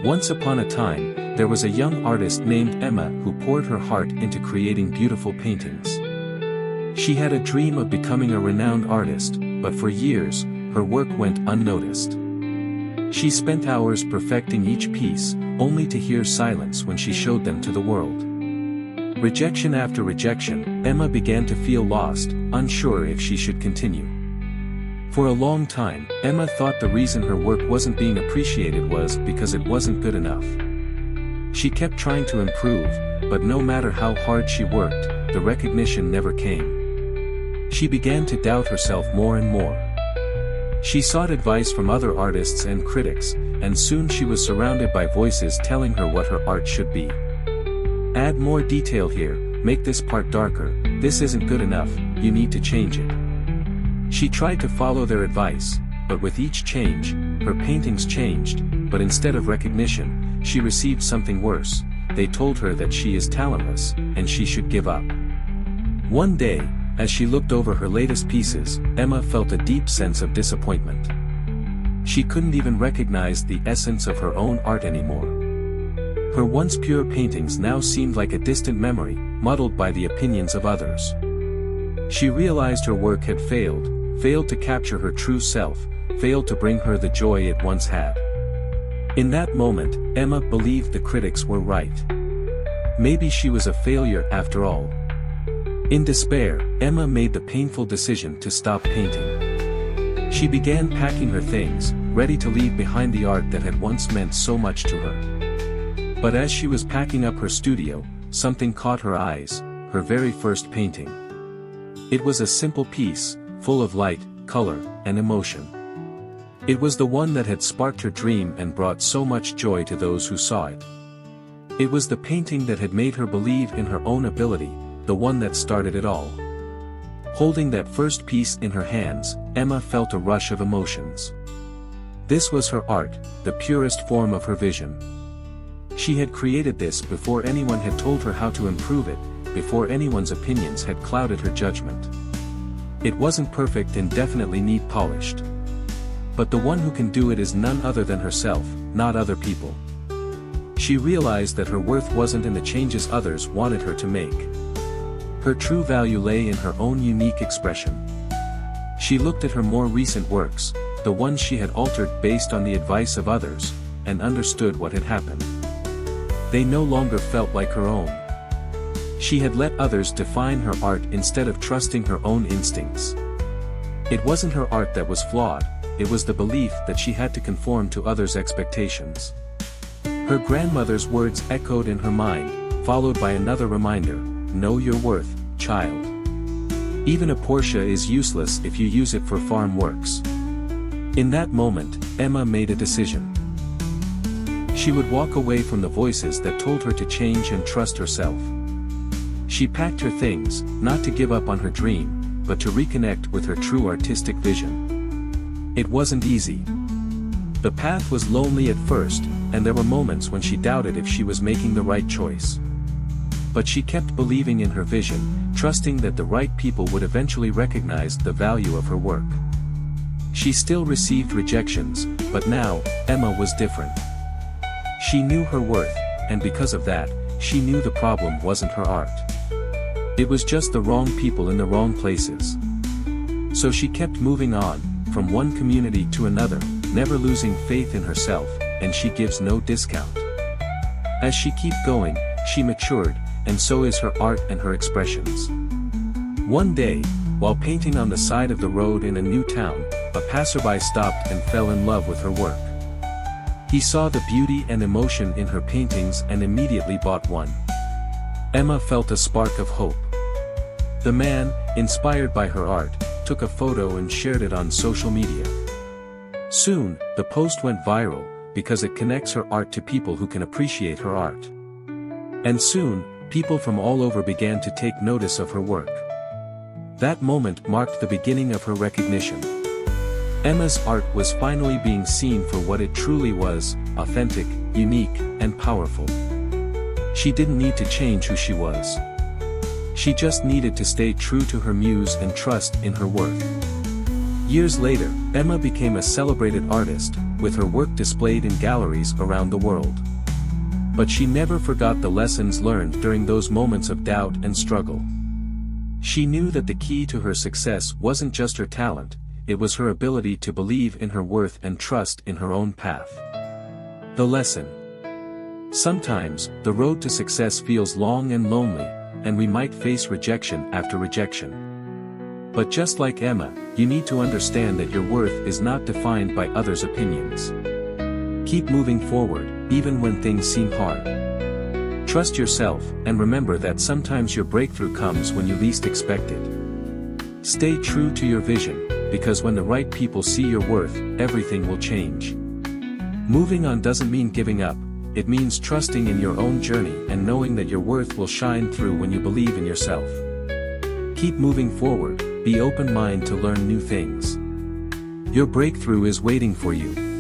Once upon a time, there was a young artist named Emma who poured her heart into creating beautiful paintings. She had a dream of becoming a renowned artist, but for years, her work went unnoticed. She spent hours perfecting each piece, only to hear silence when she showed them to the world. Rejection after rejection, Emma began to feel lost, unsure if she should continue. For a long time, Emma thought the reason her work wasn't being appreciated was because it wasn't good enough. She kept trying to improve, but no matter how hard she worked, the recognition never came. She began to doubt herself more and more. She sought advice from other artists and critics, and soon she was surrounded by voices telling her what her art should be. Add more detail here, make this part darker, this isn't good enough, you need to change it. She tried to follow their advice, but with each change, her paintings changed, but instead of recognition, she received something worse. They told her that she is talentless, and she should give up. One day, as she looked over her latest pieces, Emma felt a deep sense of disappointment. She couldn't even recognize the essence of her own art anymore. Her once pure paintings now seemed like a distant memory, muddled by the opinions of others. She realized her work had failed to capture her true self, failed to bring her the joy it once had. In that moment, Emma believed the critics were right. Maybe she was a failure after all. In despair, Emma made the painful decision to stop painting. She began packing her things, ready to leave behind the art that had once meant so much to her. But as she was packing up her studio, something caught her eyes, her very first painting. It was a simple piece, full of light, color, and emotion. It was the one that had sparked her dream and brought so much joy to those who saw it. It was the painting that had made her believe in her own ability, the one that started it all. Holding that first piece in her hands, Emma felt a rush of emotions. This was her art, the purest form of her vision. She had created this before anyone had told her how to improve it, before anyone's opinions had clouded her judgment. It wasn't perfect and definitely need polished. But the one who can do it is none other than herself, not other people. She realized that her worth wasn't in the changes others wanted her to make. Her true value lay in her own unique expression. She looked at her more recent works, the ones she had altered based on the advice of others, and understood what had happened. They no longer felt like her own. She had let others define her art instead of trusting her own instincts. It wasn't her art that was flawed, it was the belief that she had to conform to others' expectations. Her grandmother's words echoed in her mind, followed by another reminder, know your worth, child. Even a Porsche is useless if you use it for farm works. In that moment, Emma made a decision. She would walk away from the voices that told her to change and trust herself. She packed her things, not to give up on her dream, but to reconnect with her true artistic vision. It wasn't easy. The path was lonely at first, and there were moments when she doubted if she was making the right choice. But she kept believing in her vision, trusting that the right people would eventually recognize the value of her work. She still received rejections, but now, Emma was different. She knew her worth, and because of that, she knew the problem wasn't her art. It was just the wrong people in the wrong places. So she kept moving on, from one community to another, never losing faith in herself, and she gives no discount. As she kept going, she matured, and so is her art and her expressions. One day, while painting on the side of the road in a new town, a passerby stopped and fell in love with her work. He saw the beauty and emotion in her paintings and immediately bought one. Emma felt a spark of hope. The man, inspired by her art, took a photo and shared it on social media. Soon, the post went viral, because it connects her art to people who can appreciate her art. And soon, people from all over began to take notice of her work. That moment marked the beginning of her recognition. Emma's art was finally being seen for what it truly was, authentic, unique, and powerful. She didn't need to change who she was. She just needed to stay true to her muse and trust in her work. Years later, Emma became a celebrated artist, with her work displayed in galleries around the world. But she never forgot the lessons learned during those moments of doubt and struggle. She knew that the key to her success wasn't just her talent, it was her ability to believe in her worth and trust in her own path. The lesson. Sometimes, the road to success feels long and lonely, and we might face rejection after rejection. But just like Emma, you need to understand that your worth is not defined by others' opinions. Keep moving forward, even when things seem hard. Trust yourself, and remember that sometimes your breakthrough comes when you least expect it. Stay true to your vision, because when the right people see your worth, everything will change. Moving on doesn't mean giving up, it means trusting in your own journey and knowing that your worth will shine through when you believe in yourself. Keep moving forward, be open-minded to learn new things. Your breakthrough is waiting for you.